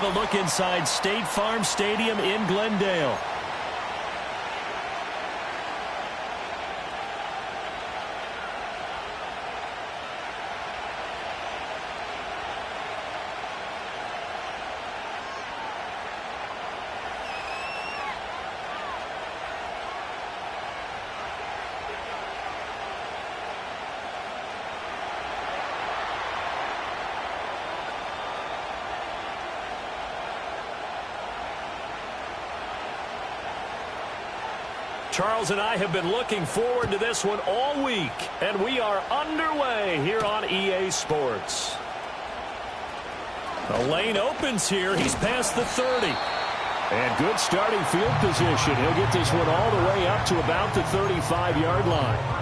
A look inside State Farm Stadium in Glendale. Charles and I have been looking forward to this one all week, and we are underway here on EA Sports. The lane opens here. He's past the 30. And good starting field position. He'll get this one all the way up to about the 35-yard line.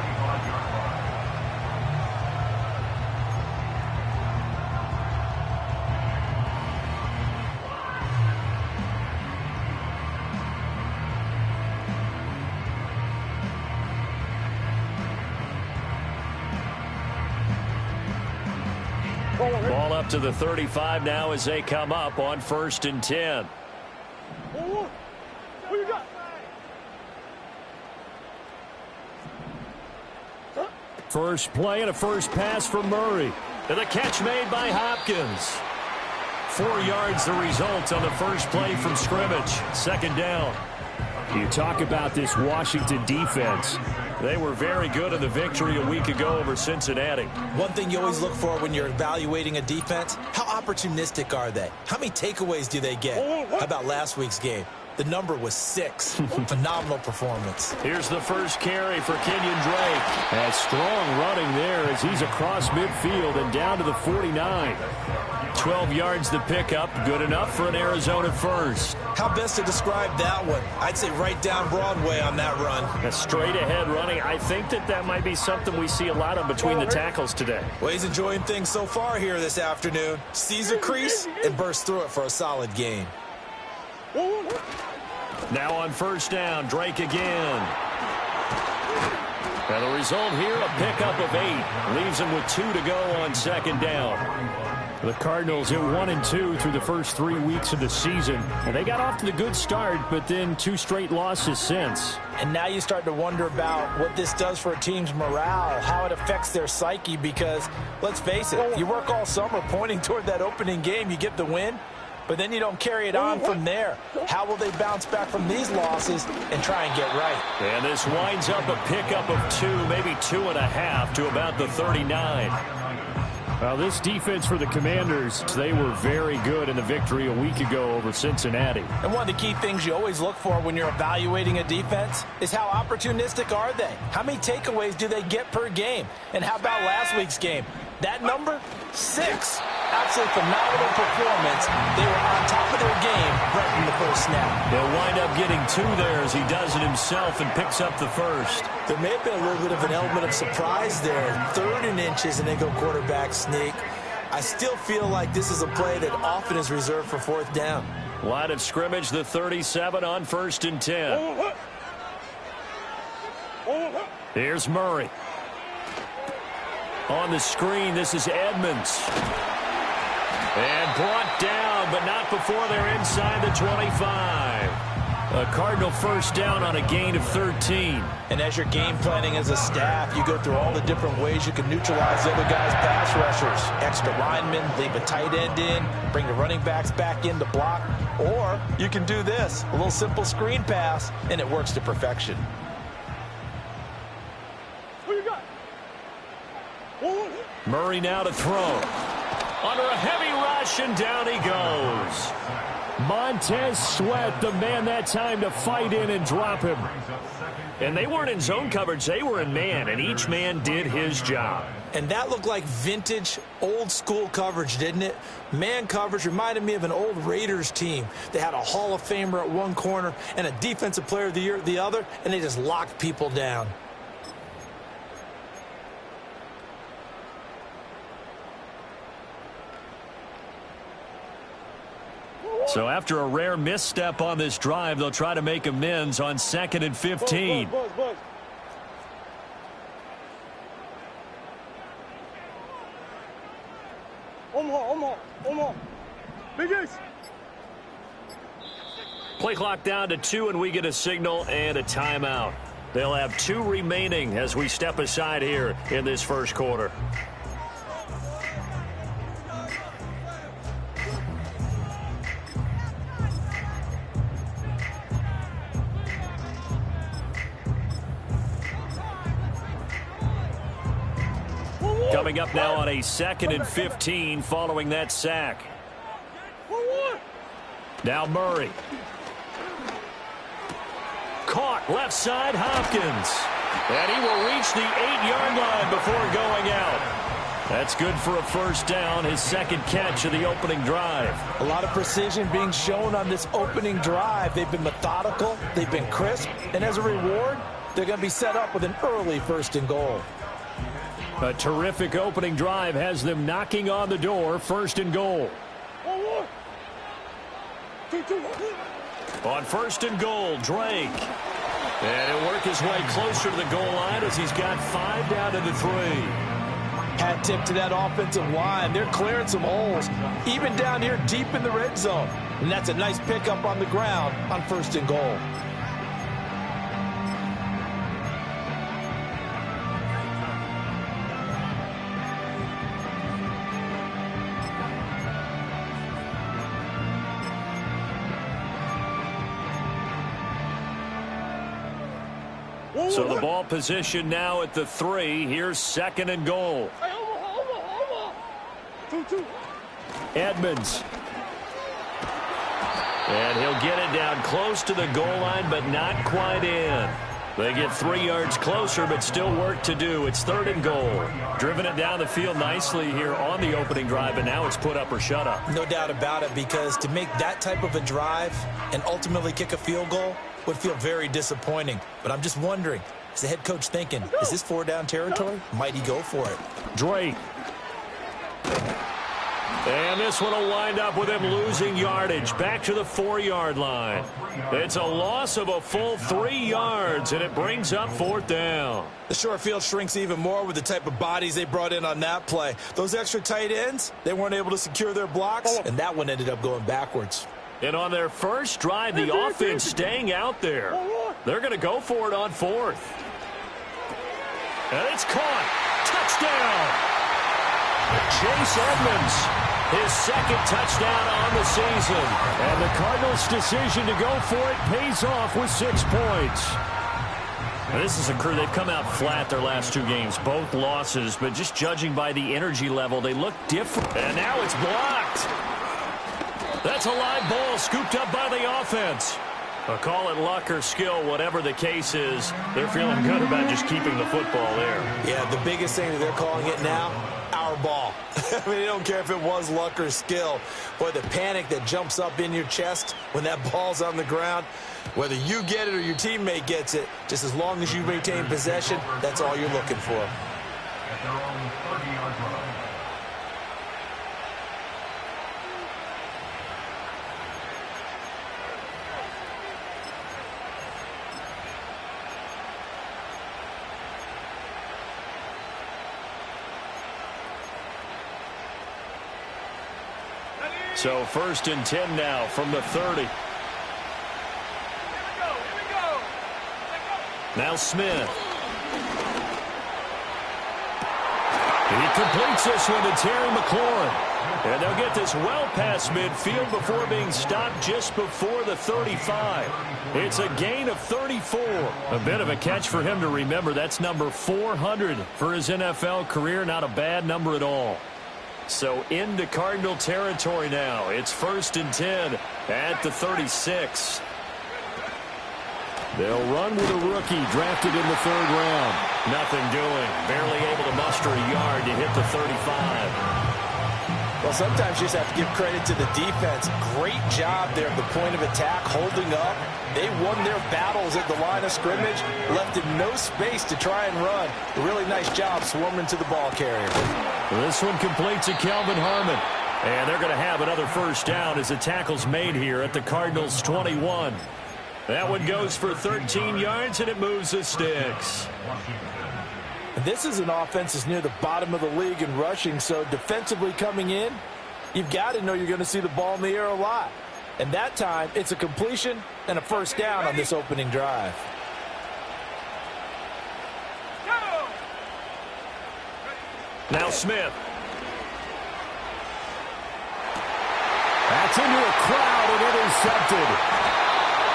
Ball up to the 35 now as they come up on 1st and 10. First play and a first pass for Murray. And the catch made by Hopkins. 4 yards the result on the first play from scrimmage. 2nd down. You talk about this Washington defense. They were very good in the victory a week ago over Cincinnati. One thing you always look for when you're evaluating a defense, how opportunistic are they? How many takeaways do they get? How about last week's game? The number was 6. Phenomenal performance. Here's the first carry for Kenyon Drake. And strong running there as he's across midfield and down to the 49. 12 yards to pick up. Good enough for an Arizona first. How best to describe that one? I'd say right down Broadway on that run. A straight ahead running. I think that might be something we see a lot of between the tackles today. Well, he's enjoying things so far here this afternoon. Sees a crease and bursts through it for a solid gain. Now on 1st down, Drake again. And the result here, a pickup of 8. Leaves him with 2 to go on 2nd down. The Cardinals at 1-2 through the first 3 weeks of the season. And they got off to the good start, but then 2 straight losses since. And now you start to wonder about what this does for a team's morale, how it affects their psyche, because, let's face it, you work all summer pointing toward that opening game, you get the win, but then you don't carry it on from there. How will they bounce back from these losses and try and get right? And this winds up a pickup of 2, maybe 2.5 to about the 39. Well, this defense for the Commanders, they were very good in the victory a week ago over Cincinnati. And one of the key things you always look for when you're evaluating a defense is how opportunistic are they? How many takeaways do they get per game? And how about last week's game? That number? 6. Absolutely phenomenal performance. They were on top of their game right from the first snap. They'll wind up getting 2 there as he does it himself and picks up the first. There may have been a little bit of an element of surprise there. 3rd and inches and they go quarterback sneak. I still feel like this is a play that often is reserved for 4th down. Line of scrimmage, the 37 on 1st and 10. Here's Murray. On the screen, this is Edmonds. And brought down, but not before they're inside the 25. A Cardinal first down on a gain of 13. And as you're game planning as a staff, you go through all the different ways you can neutralize the other guys' pass rushers. Extra linemen, leave a tight end in, bring the running backs back in to block. Or you can do this, a little simple screen pass, and it works to perfection. Murray now to throw. Under a heavy rush, and down he goes. Montez Sweat, the man that time to fight in and drop him. And they weren't in zone coverage, they were in man, and each man did his job. And that looked like vintage, old-school coverage, didn't it? Man coverage reminded me of an old Raiders team. They had a Hall of Famer at one corner and a Defensive Player of the Year at the other, and they just locked people down. So after a rare misstep on this drive, they'll try to make amends on 2nd and 15. Play clock down to 2, and we get a signal and a timeout. They'll have 2 remaining as we step aside here in this first quarter. Coming up now on a 2nd and 15 following that sack. Now Murray. Caught left side, Hopkins. And he will reach the 8-yard line before going out. That's good for a first down, his 2nd catch of the opening drive. A lot of precision being shown on this opening drive. They've been methodical, they've been crisp, and as a reward, they're going to be set up with an early 1st and goal. A terrific opening drive has them knocking on the door, 1st and goal. On 1st and goal, Drake. And he'll work his way closer to the goal line as he's got 5 down to the 3. Hat tip to that offensive line. They're clearing some holes, even down here deep in the red zone. And that's a nice pickup on the ground on 1st and goal. So the ball position now at the 3. Here's 2nd and goal. Edmonds. And he'll get it down close to the goal line, but not quite in. They get 3 yards closer, but still work to do. It's 3rd and goal. Driven it down the field nicely here on the opening drive, but now it's put up or shut up. No doubt about it, because to make that type of a drive and ultimately kick a field goal would feel very disappointing. But I'm just wondering, is the head coach thinking, is this 4-down territory? Might he go for it? Drake. And this one will wind up with him losing yardage back to the 4-yard line. It's a loss of a full 3 yards, and it brings up 4th down. The short field shrinks even more with the type of bodies they brought in on that play. Those extra tight ends, they weren't able to secure their blocks, and that one ended up going backwards. And on their first drive, the offense staying out there. They're going to go for it on 4th. And it's caught. Touchdown. Chase Edmonds, his 2nd touchdown on the season. And the Cardinals' decision to go for it pays off with 6 points. Now, this is a crew, they've come out flat their last 2 games, both losses, but just judging by the energy level, they look different. And now it's blocked. That's a live ball scooped up by the offense. Call it luck or skill, whatever the case is, they're feeling good about just keeping the football there. Yeah, the biggest thing that they're calling it now, our ball. I mean, they don't care if it was luck or skill. Boy, the panic that jumps up in your chest when that ball's on the ground, whether you get it or your teammate gets it, just as long as you maintain possession, that's all you're looking for. At their own 30-yard line. So 1st and 10 now from the 30. Now Smith. He completes this one to Terry McLaurin. And they'll get this well past midfield before being stopped just before the 35. It's a gain of 34. A bit of a catch for him to remember. That's number 400 for his NFL career. Not a bad number at all. So into Cardinal territory now. It's 1st and 10 at the 36. They'll run with a rookie drafted in the 3rd round. Nothing doing. Barely able to muster a yard to hit the 35. Well, sometimes you just have to give credit to the defense. Great job there at the point of attack, holding up. They won their battles at the line of scrimmage, left him no space to try and run. A really nice job swarming to the ball carrier. This one completes to Kelvin Harmon. And they're going to have another first down as the tackle's made here at the Cardinals' 21. That one goes for 13 yards, and it moves the sticks. This is an offense that's near the bottom of the league in rushing, so defensively coming in, you've got to know you're going to see the ball in the air a lot. And that time, it's a completion and a first down on this opening drive. Now Smith. That's into a crowd and intercepted.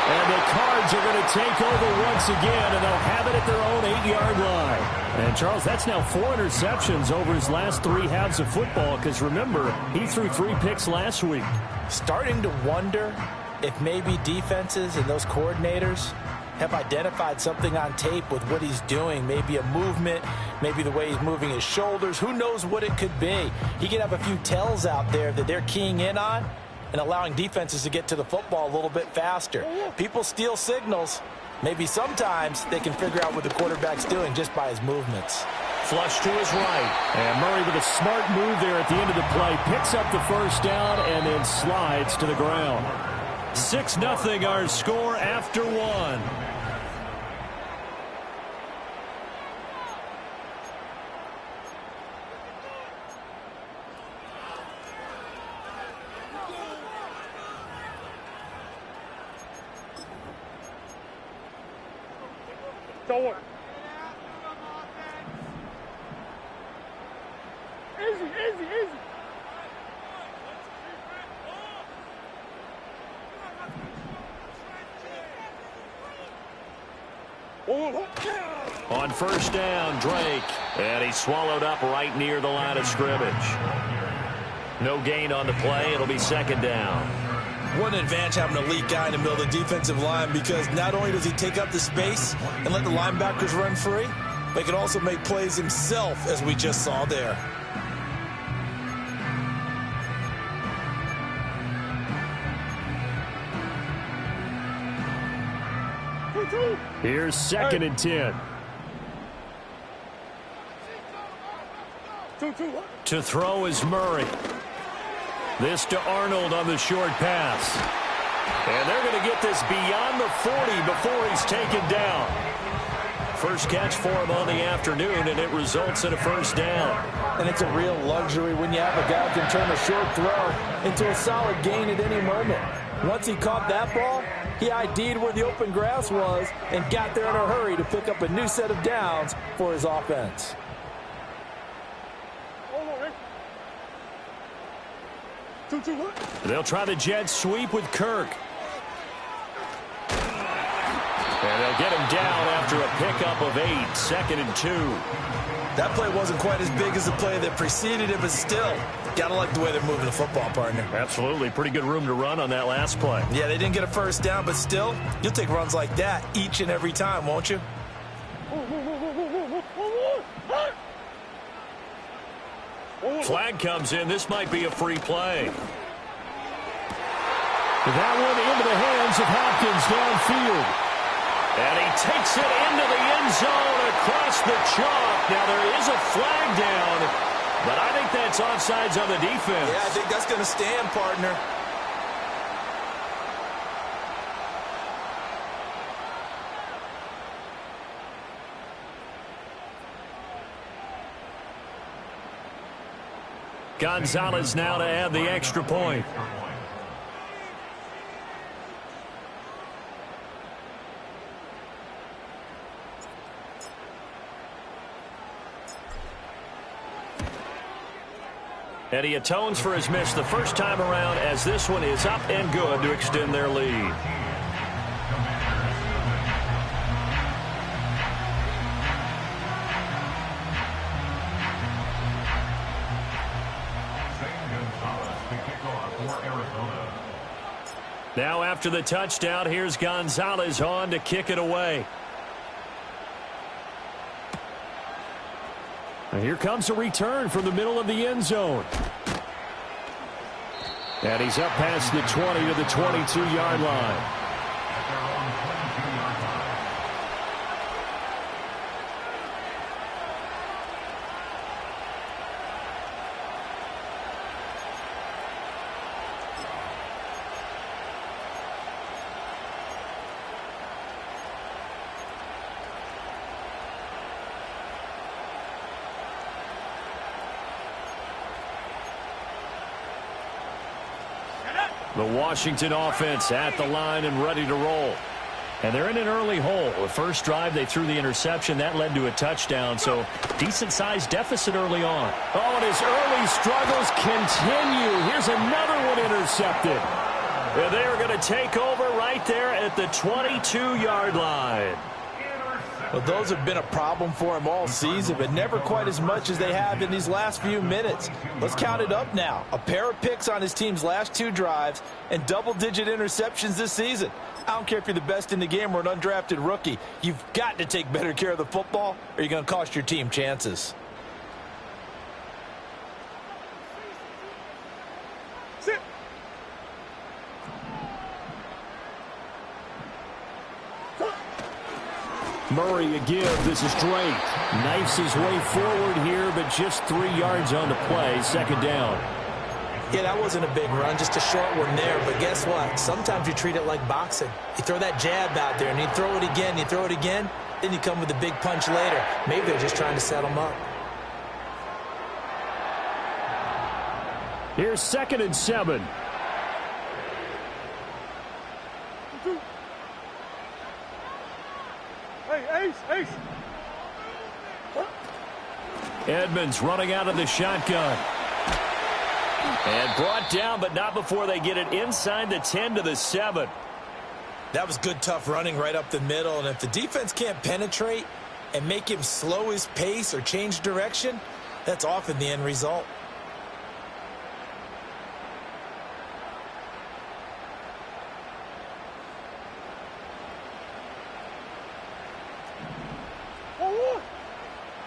And the Cards are going to take over once again, and they'll have it at their own 8-yard line. And, Charles, that's now 4 interceptions over his last 3 halves of football, because, remember, he threw 3 picks last week. Starting to wonder if maybe defenses and those coordinators have identified something on tape with what he's doing. Maybe a movement, maybe the way he's moving his shoulders. Who knows what it could be? He could have a few tells out there that they're keying in on and allowing defenses to get to the football a little bit faster. People steal signals. Maybe sometimes they can figure out what the quarterback's doing just by his movements. Flush to his right. And Murray with a smart move there at the end of the play. Picks up the first down and then slides to the ground. 6-0 our score after 1. Door. Easy, easy, easy. On first down, Drake. And he's swallowed up right near the line of scrimmage. No gain on the play. It'll be second down. What an advantage having a elite guy in the middle of the defensive line, because not only does he take up the space and let the linebackers run free, but he can also make plays himself, as we just saw there. Here's 2nd and 10. To throw is Murray. This to Arnold on the short pass. And they're going to get this beyond the 40 before he's taken down. First catch for him on the afternoon, and it results in a first down. And it's a real luxury when you have a guy who can turn a short throw into a solid gain at any moment. Once he caught that ball, he ID'd where the open grass was and got there in a hurry to pick up a new set of downs for his offense. They'll try the jet sweep with Kirk. And they'll get him down after a pickup of 8, 2nd and 2. That play wasn't quite as big as the play that preceded it, but still, gotta like the way they're moving the football, partner. Absolutely. Pretty good room to run on that last play. Yeah, they didn't get a first down, but still, you'll take runs like that each and every time, won't you? Flag comes in. This might be a free play. That one into the hands of Hopkins downfield. And he takes it into the end zone across the chalk. Now there is a flag down, but I think that's offsides on the defense. Yeah, I think that's going to stand, partner. Gonzalez now to add the extra point. And he atones for his miss the first time around, as this one is up and good to extend their lead. Now after the touchdown, here's Gonzalez on to kick it away. And here comes a return from the middle of the end zone. And he's up past the 20 to the 22-yard line. The Washington offense at the line and ready to roll. And they're in an early hole. The first drive, they threw the interception. That led to a touchdown, so decent-sized deficit early on. Oh, and his early struggles continue. Here's another one intercepted. And they are going to take over right there at the 22-yard line. Well, those have been a problem for him all season, but never quite as much as they have in these last few minutes. Let's count it up now. A pair of picks on his team's last 2 drives and double-digit interceptions this season. I don't care if you're the best in the game or an undrafted rookie. You've got to take better care of the football or you're going to cost your team chances. Sit. Murray a give. This is Drake. Knifes his way forward here, but just 3 yards on the play. Second down. Yeah, that wasn't a big run, just a short one there. But guess what? Sometimes you treat it like boxing. You throw that jab out there, and you throw it again, you throw it again, then you come with a big punch later. Maybe they're just trying to set them up. Here's 2nd and 7. Hey, Ace. Edmonds running out of the shotgun. And brought down, but not before they get it inside the 10 to the 7. That was good, tough running right up the middle. And if the defense can't penetrate and make him slow his pace or change direction, that's often the end result.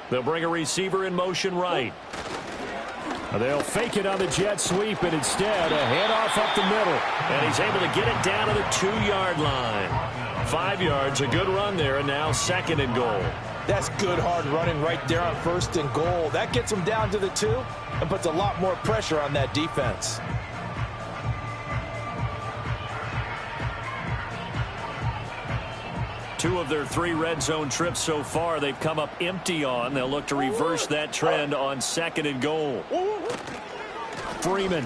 They'll bring a receiver in motion right. They'll fake it on the jet sweep, and instead a handoff up the middle. And he's able to get it down to the 2-yard line. 5 yards, a good run there, and now 2nd and goal. That's good hard running right there on 1st and goal. That gets them down to the 2 and puts a lot more pressure on that defense. Two of their 3 red zone trips so far, they've come up empty on. They'll look to reverse that trend on 2nd and goal. Freeman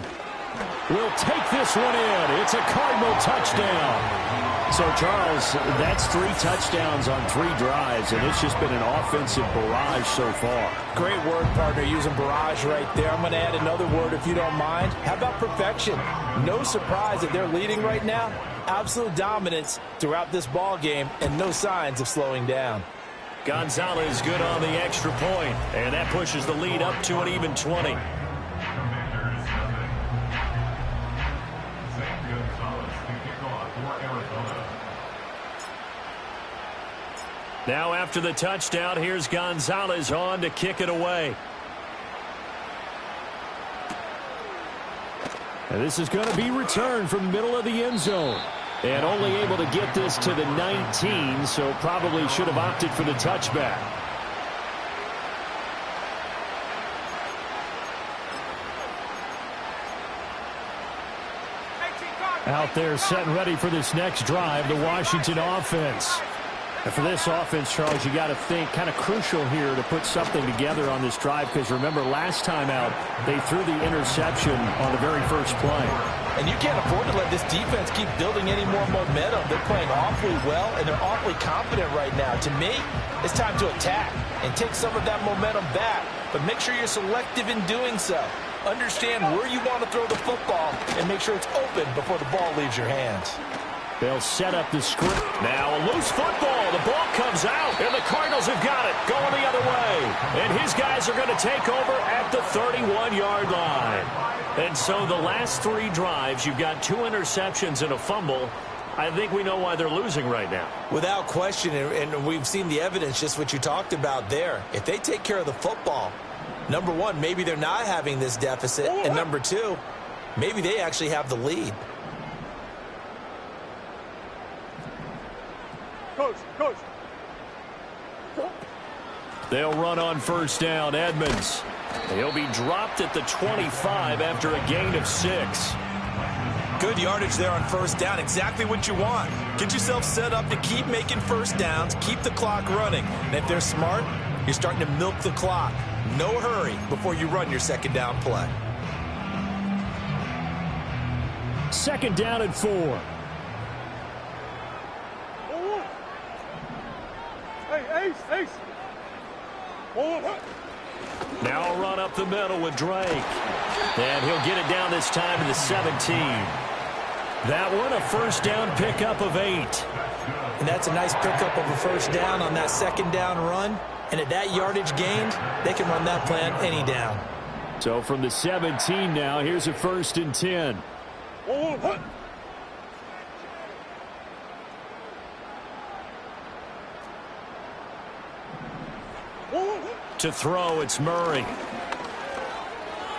will take this one in. It's a Cardinal touchdown. So, Charles, that's 3 touchdowns on 3 drives, and it's just been an offensive barrage so far. Great word, partner, using barrage right there. I'm going to add another word if you don't mind. How about perfection? No surprise that they're leading right now. Absolute dominance throughout this ball game and no signs of slowing down. Gonzalez good on the extra point, and that pushes the lead up to an even 20. Now after the touchdown, here's Gonzalez on to kick it away. And this is going to be returned from the middle of the end zone. And only able to get this to the 19, so probably should have opted for the touchback. Out there set and ready for this next drive, the Washington offense. And for this offense, Charles, you got to think kind of crucial here to put something together on this drive, because remember last time out they threw the interception on the very first play. And you can't afford to let this defense keep building any more momentum. They're playing awfully well, and they're awfully confident right now. To me, it's time to attack and take some of that momentum back, but make sure you're selective in doing so. Understand where you want to throw the football and make sure it's open before the ball leaves your hands. They'll set up the script. Now a loose football. The ball comes out, and the Cardinals have got it going the other way. And his guys are going to take over at the 31-yard line. And so the last 3 drives, you've got 2 interceptions and a fumble. I think we know why they're losing right now. Without question, and we've seen the evidence, just what you talked about there. If they take care of the football, number 1, maybe they're not having this deficit. And number 2, maybe they actually have the lead. Coach. They'll run on first down. Edmonds. He'll be dropped at the 25 after a gain of 6. Good yardage there on first down. Exactly what you want. Get yourself set up to keep making first downs, keep the clock running. And if they're smart, you're starting to milk the clock. No hurry before you run your second down play. Second down and 4. Hey, Ace. Now a run up the middle with Drake. And he'll get it down this time to the 17. That one, a first down pickup of 8. And that's a nice pickup of a first down on that second down run. And at that yardage gained, they can run that plan any down. So from the 17 now, here's a 1st and 10. To throw, it's Murray.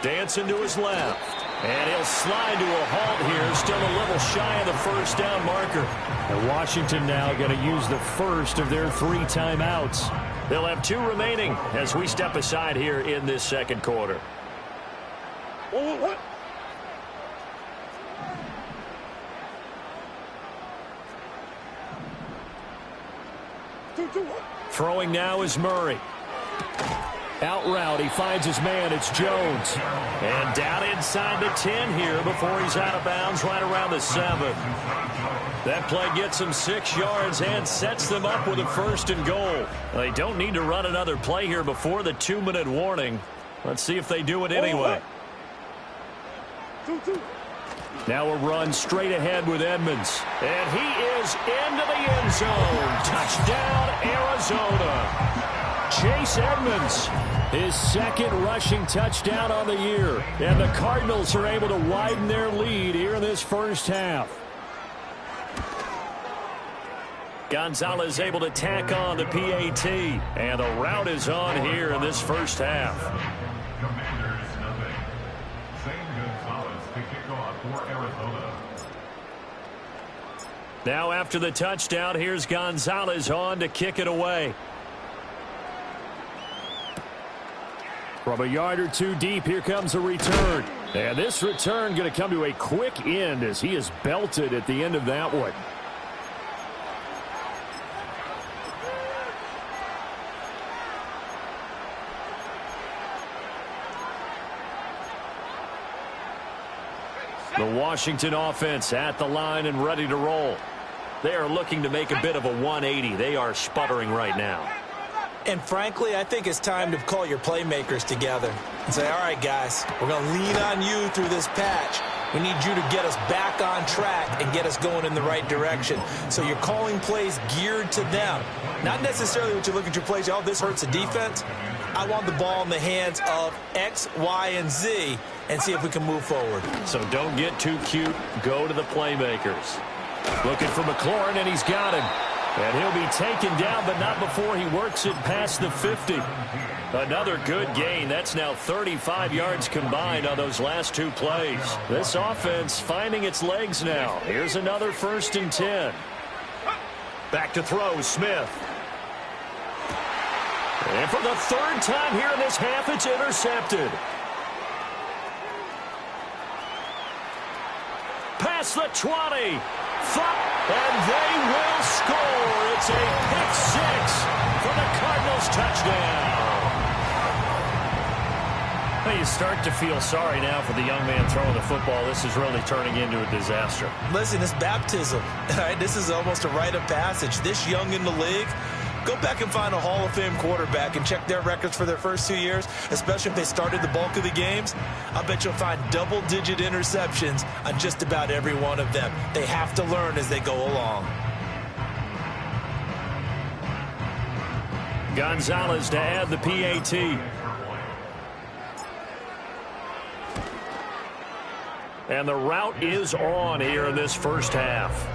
Dancing to his left. And he'll slide to a halt here, still a little shy of the first down marker. And Washington now going to use the first of their 3 timeouts. They'll have 2 remaining as we step aside here in this second quarter. Throwing now is Murray. Out route, he finds his man. It's Jones. And down inside the 10 here before he's out of bounds right around the 7. That play gets him 6 yards and sets them up with a 1st and goal. They don't need to run another play here before the 2-minute warning. Let's see if they do it anyway. Now a run straight ahead with Edmonds. And he is into the end zone. Touchdown, Arizona. Chase Edmonds, his 2nd rushing touchdown on the year. And the Cardinals are able to widen their lead here in this first half. Gonzalez able to tack on the PAT. And the route is on here in this first half. Commanders, nothing. Zane Gonzalez to kick off for Arizona. Now after the touchdown, here's Gonzalez on to kick it away. From a yard or 2 deep, here comes a return. And this return going to come to a quick end as he is belted at the end of that one. The Washington offense at the line and ready to roll. They are looking to make a bit of a 180. They are sputtering right now. And frankly, I think it's time to call your playmakers together and say, all right, guys, we're going to lean on you through this patch. We need you to get us back on track and get us going in the right direction. So you're calling plays geared to them. Not necessarily what you look at your plays, oh, this hurts the defense. I want the ball in the hands of X, Y, and Z and see if we can move forward. So don't get too cute. Go to the playmakers. Looking for McLaurin, and he's got him. And he'll be taken down, but not before he works it past the 50. Another good gain. That's now 35 yards combined on those last 2 plays. This offense finding its legs now. Here's another 1st and 10. Back to throw, Smith. And for the 3rd time here in this half, it's intercepted. Past the 20. And they will score. It's a pick 6 for the Cardinals touchdown. Well, you start to feel sorry now for the young man throwing the football. This is really turning into a disaster. Listen, it's baptism. Right? This is almost a rite of passage. This young in the league, go back and find a Hall of Fame quarterback and check their records for their first 2 years, especially if they started the bulk of the games. I bet you'll find double-digit interceptions on just about every one of them. They have to learn as they go along. Gonzalez to add the PAT. And the route is on here in this first half.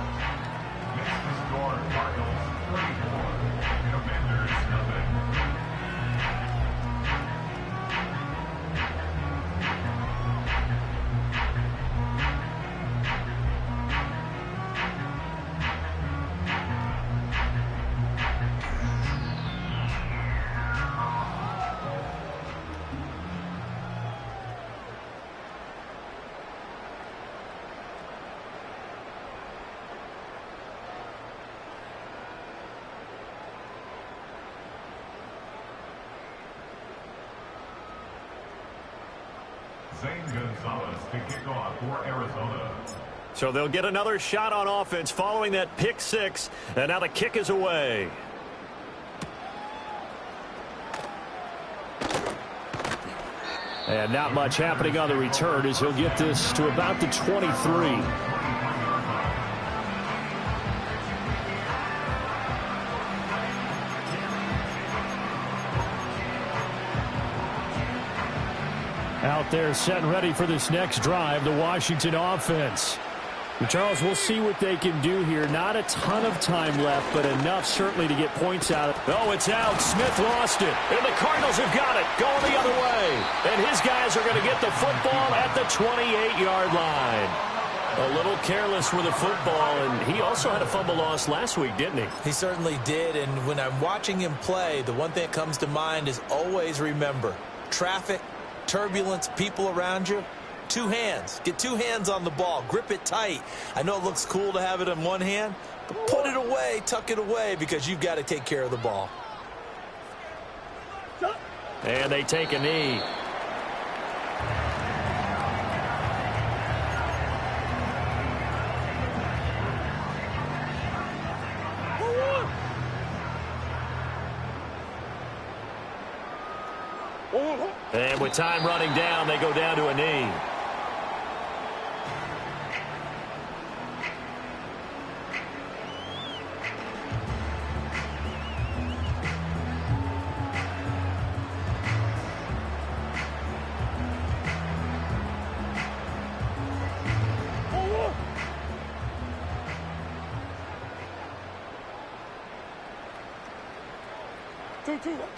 Zane Gonzalez to kick off for Arizona. So they'll get another shot on offense following that pick six, and now the kick is away. And not much happening on the return as he'll get this to about the 23. Out there set and ready for this next drive, the Washington offense. And Charles, we'll see what they can do here. Not a ton of time left, but enough certainly to get points out of it. Oh, it's out. Smith lost it. And the Cardinals have got it. Going the other way. And his guys are going to get the football at the 28-yard line. A little careless with the football, and he also had a fumble loss last week, didn't he? He certainly did, and when I'm watching him play, the one thing that comes to mind is always remember, traffic, turbulence, people around you, two hands. Get two hands on the ball. Grip it tight. I know it looks cool to have it in one hand, but put it away, tuck it away, because you've got to take care of the ball. And they take a knee. And with time running down, they go down to a knee.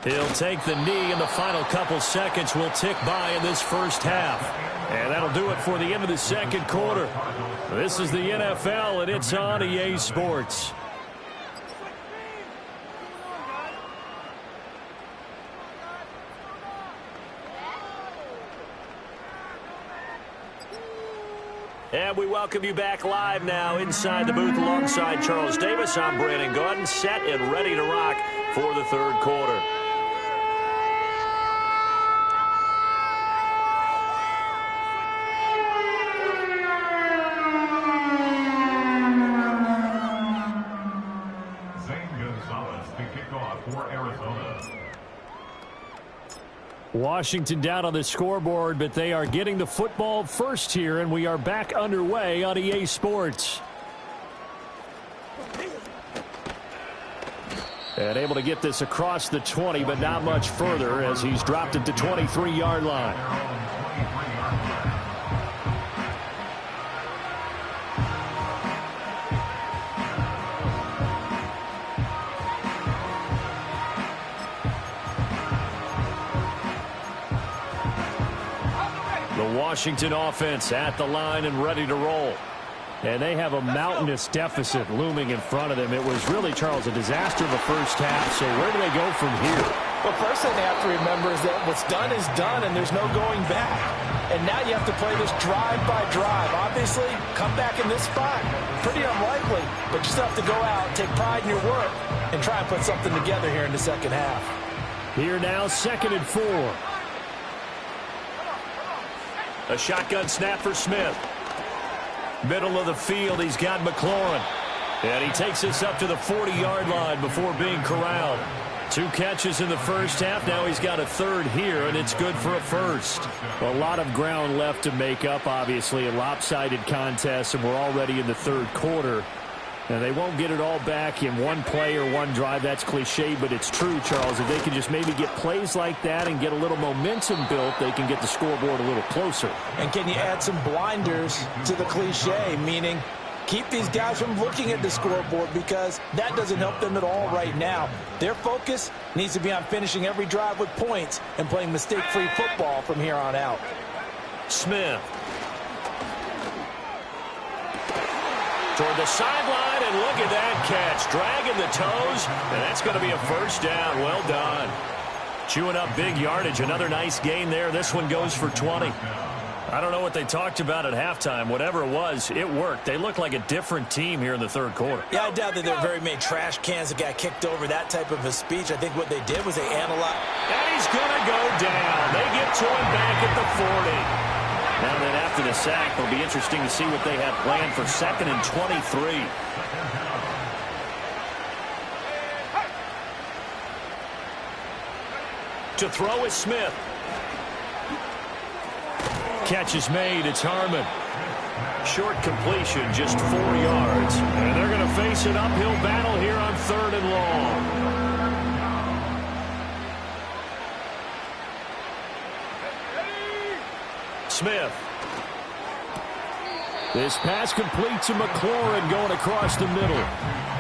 He'll take the knee, and the final couple seconds will tick by in this first half. And that'll do it for the end of the second quarter. This is the NFL, and it's on EA Sports. And we welcome you back live now inside the booth alongside Charles Davis. I'm Brandon Gaudin, set and ready to rock for the third quarter. Zane Gonzalez to kick off for Arizona. Washington down on the scoreboard, but they are getting the football first here, and we are back underway on EA Sports. And able to get this across the 20, but not much further as he's dropped it to 23-yard line. The Washington offense at the line and ready to roll. And they have a mountainous deficit looming in front of them. It was really, Charles, a disaster in the first half. So where do they go from here? Well, first thing they have to remember is that what's done is done, and there's no going back. And now you have to play this drive by drive. Obviously, come back in this spot, pretty unlikely. But you still have to go out, take pride in your work, and try and put something together here in the second half. Here now, 2nd and 4. A shotgun snap for Smith. Middle of the field, he's got McLaurin. And he takes this up to the 40-yard line before being corralled. 2 catches in the first half. Now he's got a third here, and it's good for a first. A lot of ground left to make up, obviously. A lopsided contest, and we're already in the third quarter. And they won't get it all back in one play or one drive. That's cliche, but it's true, Charles. If they can just maybe get plays like that and get a little momentum built, they can get the scoreboard a little closer. And can you add some blinders to the cliche, meaning keep these guys from looking at the scoreboard, because that doesn't help them at all right now. Their focus needs to be on finishing every drive with points and playing mistake-free football from here on out. Smith. Toward the sideline, and look at that catch. Dragging the toes, and that's going to be a first down. Well done. Chewing up big yardage. Another nice gain there. This one goes for 20. I don't know what they talked about at halftime. Whatever it was, it worked. They look like a different team here in the third quarter. Yeah, I doubt that there were very many trash cans that got kicked over, that type of a speech. I think what they did was they analyzed. And he's going to go down. They get to him back at the 40. And then after the sack, it'll be interesting to see what they have planned for 2nd and 23. To throw is Smith. Catch is made. It's Harmon. Short completion, just 4 yards. And they're going to face an uphill battle here on 3rd and long. Smith. This pass complete to McLaurin going across the middle.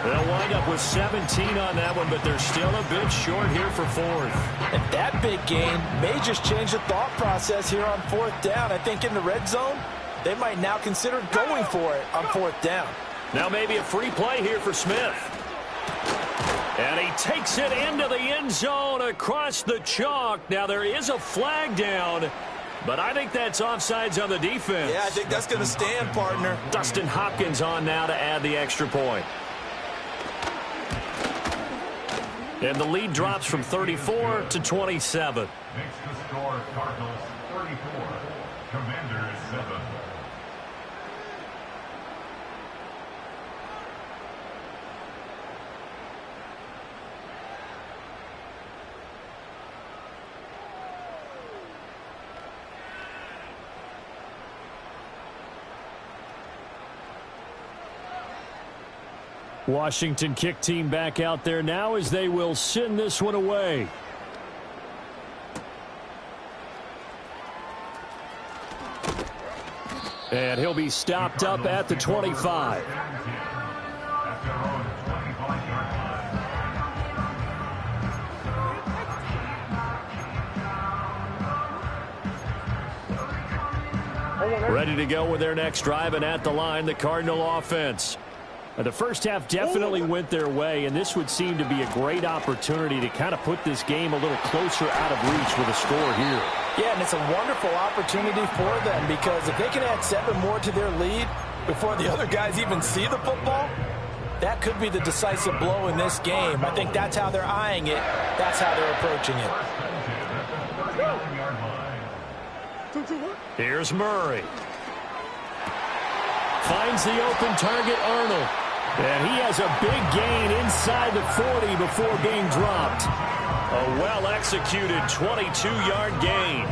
They'll wind up with 17 on that one, but they're still a bit short here for 4th. And that big gain may just change the thought process here on 4th down. I think in the red zone, they might now consider going for it on 4th down. Now maybe a free play here for Smith. And he takes it into the end zone across the chalk. Now there is a flag down, but I think that's offsides on the defense. Yeah, I think that's going to stand, partner. Dustin Hopkins on now to add the extra point. And the lead drops from 34 to 27. Makes the score Cardinals 34, Commanders 7. Washington kick team back out there now as they will send this one away. And he'll be stopped up at the 25. Ready to go with their next drive, and at the line, the Cardinal offense. The first half definitely went their way, and this would seem to be a great opportunity to kind of put this game a little closer out of reach with a score here. Yeah, and it's a wonderful opportunity for them, because if they can add 7 more to their lead before the other guys even see the football, that could be the decisive blow in this game. I think that's how they're eyeing it. That's how they're approaching it. Here's Murray. Finds the open target, Arnold. And he has a big gain inside the 40 before being dropped. A well-executed 22-yard gain.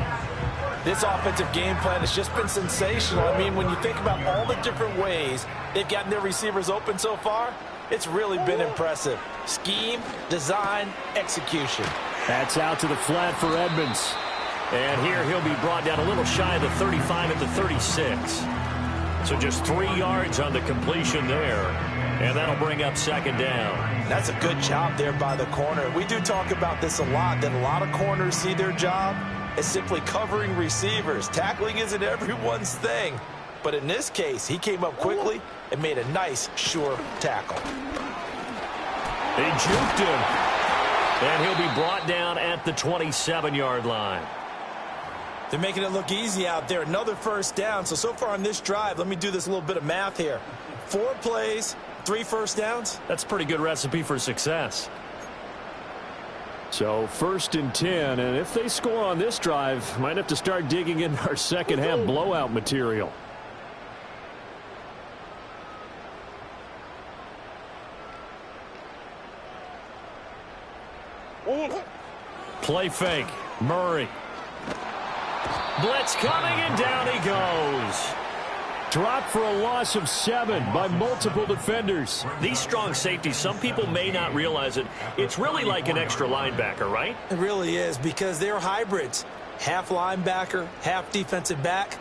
This offensive game plan has just been sensational. I mean, when you think about all the different ways they've gotten their receivers open so far, it's really been impressive. Scheme, design, execution. That's out to the flat for Edmonds. And here he'll be brought down a little shy of the 35 at the 36. So just 3 yards on the completion there. And that'll bring up 2nd down. That's a good job there by the corner. We do talk about this a lot, that a lot of corners see their job as simply covering receivers. Tackling isn't everyone's thing. But in this case, he came up quickly and made a nice, sure tackle. They juked him. And he'll be brought down at the 27-yard line. They're making it look easy out there. Another first down. So far on this drive, let me do this little bit of math here. 4 plays, 3 first downs. That's a pretty good recipe for success. So 1st and 10, and if they score on this drive, might have to start digging in our second half blowout material. Play fake. Murray. Blitz coming, and down he goes. Dropped for a loss of 7 by multiple defenders. These strong safeties, some people may not realize it. It's really like an extra linebacker, right? It really is, because they're hybrids. Half linebacker, half defensive back.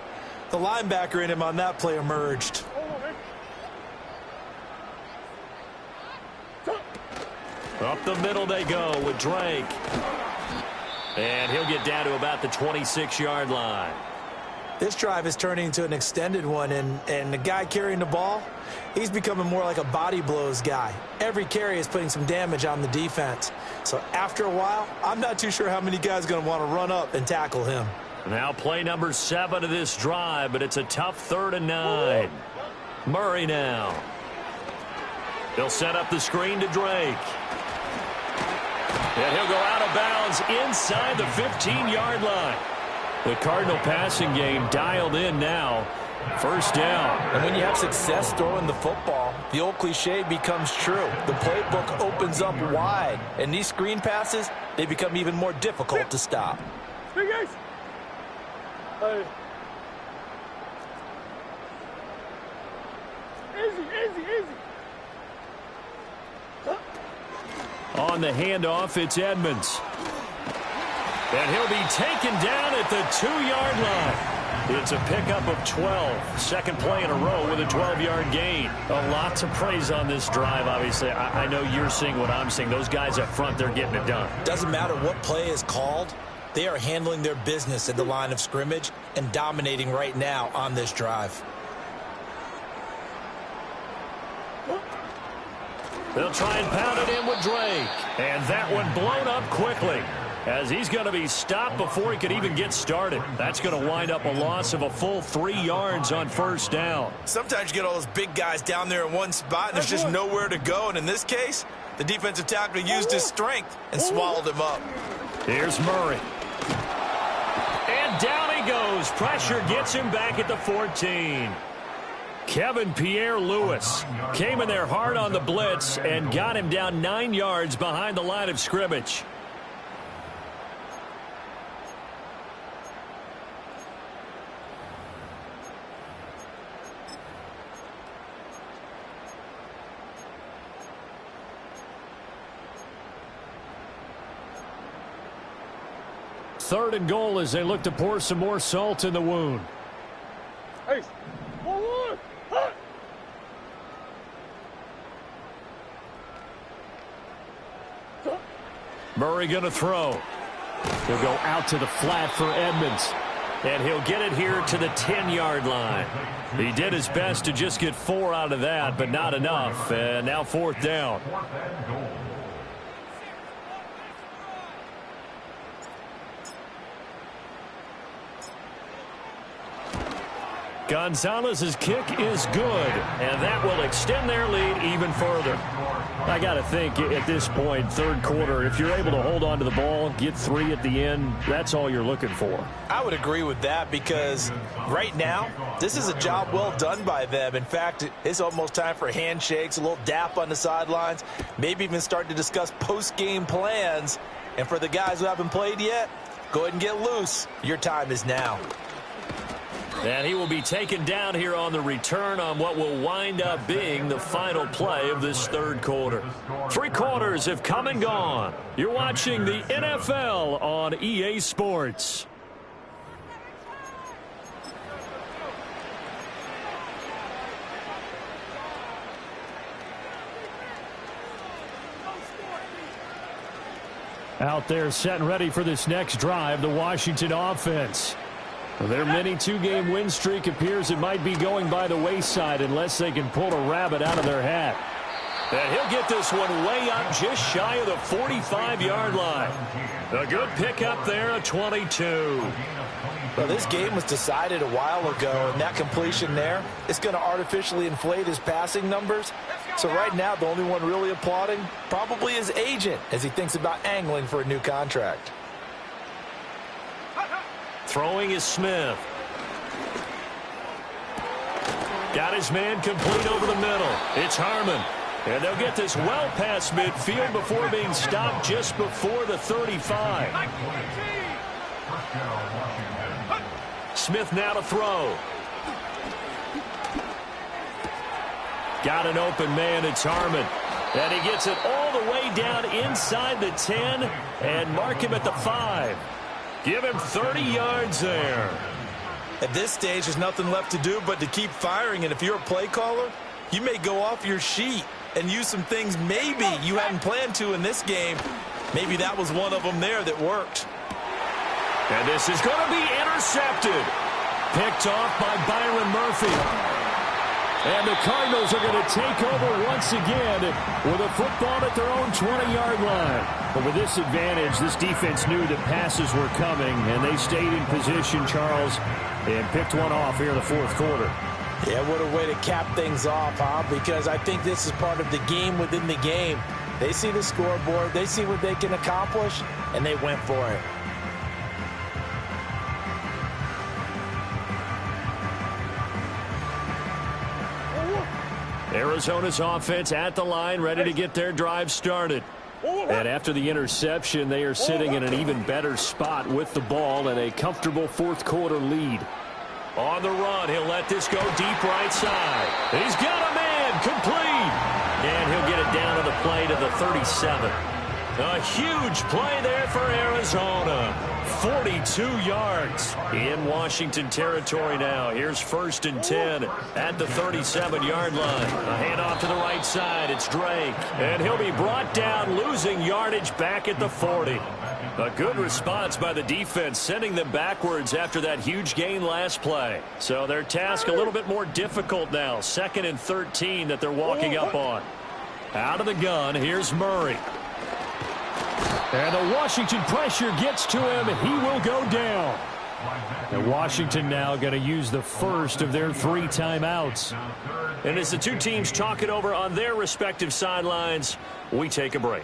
The linebacker in him on that play emerged. Up the middle they go with Drake. And he'll get down to about the 26-yard line. This drive is turning into an extended one, and the guy carrying the ball, he's becoming more like a body blows guy. Every carry is putting some damage on the defense. So after a while, I'm not too sure how many guys are going to want to run up and tackle him. Now play number 7 of this drive, but it's a tough 3rd and 9. Murray now. They'll set up the screen to Drake. And he'll go out of bounds inside the 15-yard line. The Cardinal passing game dialed in now. First down. And when you have success throwing the football, the old cliche becomes true. The playbook opens up wide. And these screen passes, they become even more difficult to stop. Hey, guys. Hey. Easy. On the handoff, it's Edmonds. And he'll be taken down at the 2-yard line. It's a pickup of 12. Second play in a row with a 12-yard gain. A lot to praise on this drive, obviously. I know you're seeing what I'm seeing. Those guys up front, they're getting it done. Doesn't matter what play is called. They are handling their business at the line of scrimmage and dominating right now on this drive. They'll try and pound it in with Drake. And that one blown up quickly, as he's going to be stopped before he could even get started. That's going to wind up a loss of a full 3 yards on first down. Sometimes you get all those big guys down there in one spot, and there's just nowhere to go. And in this case, the defensive tackle used his strength and swallowed him up. Here's Murray. And down he goes. Pressure gets him back at the 14. Kevin Pierre-Louis came in there hard on the blitz and got him down 9 yards behind the line of scrimmage. Third and goal as they look to pour some more salt in the wound. Hey, 1-1. Hut. Murray going to throw. He'll go out to the flat for Edmonds. And he'll get it here to the 10-yard line. He did his best to just get 4 out of that, but not enough. And now fourth down. Gonzalez's kick is good, and that will extend their lead even further. I got to think at this point, third quarter, if you're able to hold on to the ball, get 3 at the end, that's all you're looking for. I would agree with that because right now, this is a job well done by them. In fact, it's almost time for handshakes, a little dap on the sidelines, maybe even start to discuss post-game plans. And for the guys who haven't played yet, go ahead and get loose. Your time is now. And he will be taken down here on the return on what will wind up being the final play of this third quarter. 3 quarters have come and gone. You're watching the NFL on EA Sports. Out there set and ready for this next drive, the Washington offense. Their mini 2-game win streak appears it might be going by the wayside unless they can pull a rabbit out of their hat. And he'll get this one way up just shy of the 45-yard line. A good pickup there at 22. Well, this game was decided a while ago, and that completion there is going to artificially inflate his passing numbers. So right now, the only one really applauding probably his agent as he thinks about angling for a new contract. Throwing is Smith. Got his man complete over the middle. It's Harmon. And they'll get this well past midfield before being stopped just before the 35. Smith now to throw. Got an open man. It's Harmon. And he gets it all the way down inside the 10 and mark him at the 5. Give him 30 yards there. At this stage, there's nothing left to do but to keep firing. And if you're a play caller, you may go off your sheet and use some things maybe you hadn't planned to in this game. Maybe that was one of them there that worked. And this is going to be intercepted. Picked off by Byron Murphy. And the Cardinals are going to take over once again with a football at their own 20-yard line. But with this advantage, this defense knew that passes were coming, and they stayed in position, Charles, and picked one off here in the fourth quarter. Yeah, what a way to cap things off, huh? Because I think this is part of the game within the game. They see the scoreboard, they see what they can accomplish, and they went for it. Arizona's offense at the line, ready to get their drive started. And after the interception, they are sitting in an even better spot with the ball and a comfortable fourth quarter lead. On the run, he'll let this go deep right side. He's got a man, complete. And he'll get it down to the play to the 37. A huge play there for Arizona. 42 yards in Washington territory now. Here's 1st and 10 at the 37-yard line. A handoff to the right side. It's Drake. And he'll be brought down, losing yardage back at the 40. A good response by the defense, sending them backwards after that huge gain last play. So their task a little bit more difficult now. 2nd and 13 that they're walking up on. Out of the gun, here's Murray. And the Washington pressure gets to him. He will go down. And Washington now going to use the first of their 3 timeouts. And as the two teams talk it over on their respective sidelines, we take a break.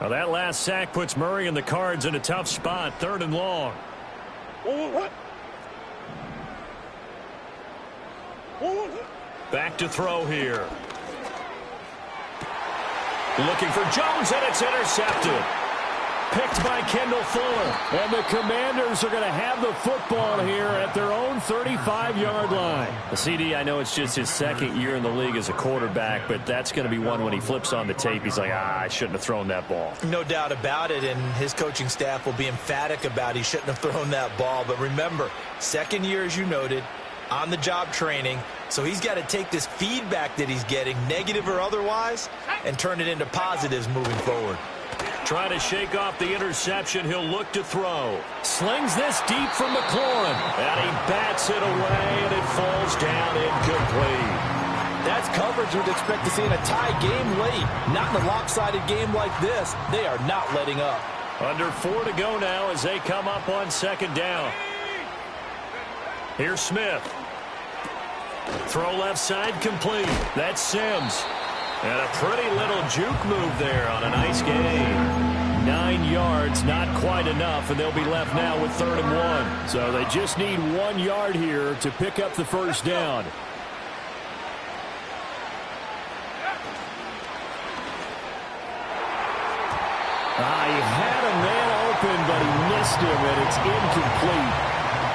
Now that last sack puts Murray and the Cards in a tough spot. 3rd and long. Back to throw here. Looking for Jones, and it's intercepted. Picked by Kendall Fuller. And the Commanders are going to have the football here at their own 35-yard line. The CD, I know it's just his 2nd year in the league as a quarterback, but that's going to be one when he flips on the tape. He's like, I shouldn't have thrown that ball. No doubt about it, and his coaching staff will be emphatic about he shouldn't have thrown that ball. But remember, 2nd year, as you noted, on-the-job training. So he's got to take this feedback that he's getting, negative or otherwise, and turn it into positives moving forward. Trying to shake off the interception. He'll look to throw. Slings this deep from McLaurin. And he bats it away, and it falls down incomplete. That's coverage you'd expect to see in a tie game late. Not in a lopsided game like this. They are not letting up. Under 4 to go now as they come up on 2nd down. Here's Smith. Throw left side complete. That's Sims. And a pretty little juke move there on a nice gain. 9 yards, not quite enough, and they'll be left now with 3rd and 1. So they just need 1 yard here to pick up the first down. He had a man open, but he missed him, and it's incomplete.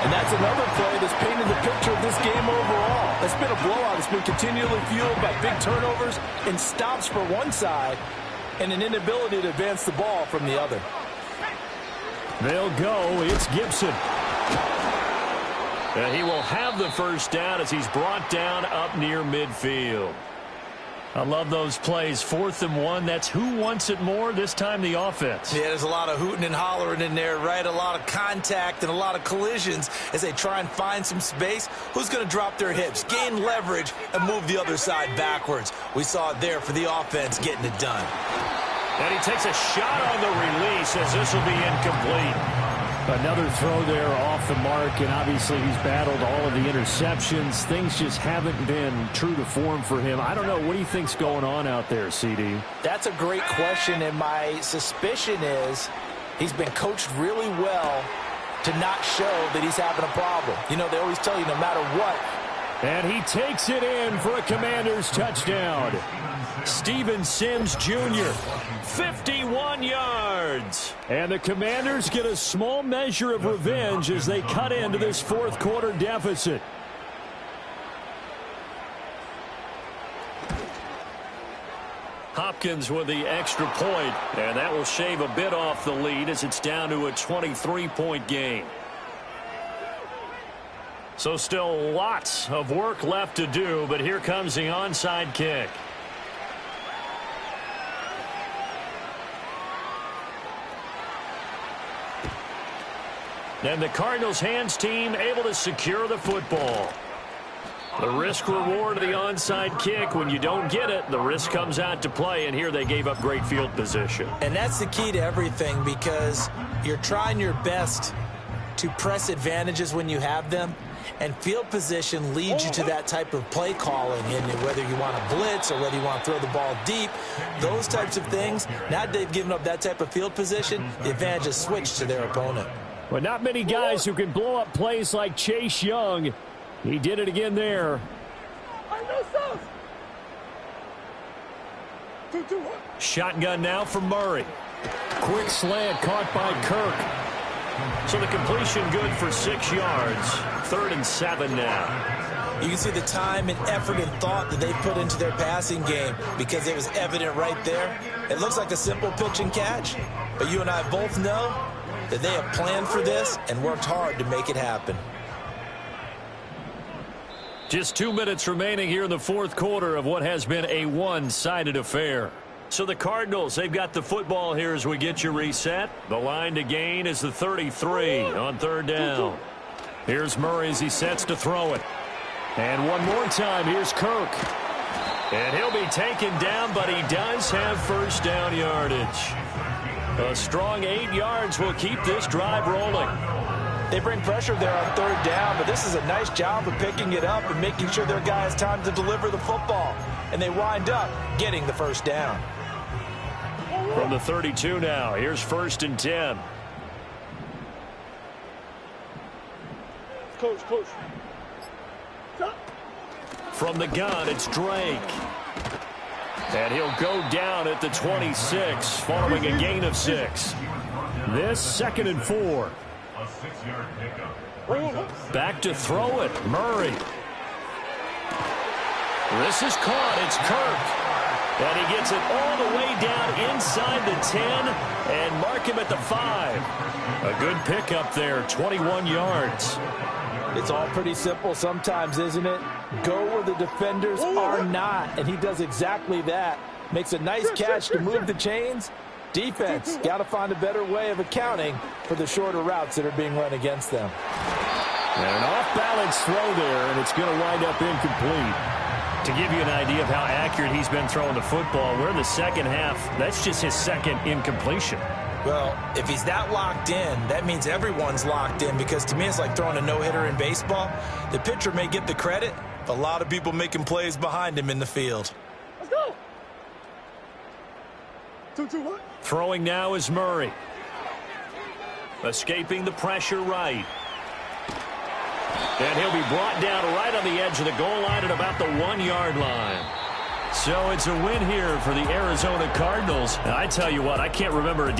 And that's another play that's painted the picture of this game overall. It's been a blowout. It's been continually fueled by big turnovers and stops for one side and an inability to advance the ball from the other. They'll go. It's Gibson. And he will have the first down as he's brought down up near midfield. I love those plays. 4th and 1. That's who wants it more, this time the offense. Yeah, there's a lot of hooting and hollering in there, right? A lot of contact and a lot of collisions as they try and find some space. Who's going to drop their hips, gain leverage, and move the other side backwards? We saw it there for the offense getting it done. And he takes a shot on the release as this will be incomplete. Another throw there off the mark, and obviously he's battled all of the interceptions. Things just haven't been true to form for him. I don't know. What do you think's going on out there, CD? That's a great question, and my suspicion is he's been coached really well to not show that he's having a problem. You know, they always tell you no matter what. And he takes it in for a Commanders touchdown. Steven Sims Jr., 51 yards. And the Commanders get a small measure of revenge as they cut into this fourth quarter deficit. Hopkins with the extra point, and that will shave a bit off the lead as it's down to a 23-point game. So still lots of work left to do, but here comes the onside kick. And the Cardinals hands team able to secure the football. The risk reward of the onside kick. When you don't get it, the risk comes out to play, and here they gave up great field position. And that's the key to everything, because you're trying your best to press advantages when you have them, and field position leads you to that type of play calling. And whether you want to blitz or whether you want to throw the ball deep, those types of things, now that they've given up that type of field position, the advantage is switched to their opponent. But not many guys who can blow up plays like Chase Young. He did it again there. I know sauce. 2-2. Shotgun now for Murray. Quick slant caught by Kirk. So the completion good for 6 yards. 3rd and 7 now. You can see the time and effort and thought that they put into their passing game because it was evident right there. It looks like a simple pitch and catch, but you and I both know that they have planned for this and worked hard to make it happen. Just 2 minutes remaining here in the 4th quarter of what has been a one-sided affair. So the Cardinals, they've got the football here as we get you reset. The line to gain is the 33 on 3rd down. Here's Murray as he sets to throw it. And one more time, here's Kirk. And he'll be taken down, but he does have 1st down yardage. A strong 8 yards will keep this drive rolling. They bring pressure there on 3rd down, but this is a nice job of picking it up and making sure their guy has time to deliver the football. And they wind up getting the 1st down. From the 32 now, here's 1st and 10. Coach. From the gun, it's Drake. And he'll go down at the 26, following a gain of 6. This 2nd and 4. A 6-yard pickup. Back to throw it, Murray. This is caught, it's Kirk. And he gets it all the way down inside the 10 and mark him at the 5. A good pickup there, 21 yards. It's all pretty simple sometimes, isn't it? Go where the defenders are not, and he does exactly that. Makes a nice catch to move the chains. Defense got to find a better way of accounting for the shorter routes that are being run against them. And an off-balance throw there, and it's going to wind up incomplete. To give you an idea of how accurate he's been throwing the football, we're in the 2nd half. That's just his 2nd incompletion. Well, if he's that locked in, that means everyone's locked in, because to me it's like throwing a no-hitter in baseball. The pitcher may get the credit, but a lot of people making plays behind him in the field. Let's go. 2-2. Throwing now is Murray. Escaping the pressure right. And he'll be brought down right on the edge of the goal line at about the 1-yard line. So it's a win here for the Arizona Cardinals. And I tell you what, I can't remember a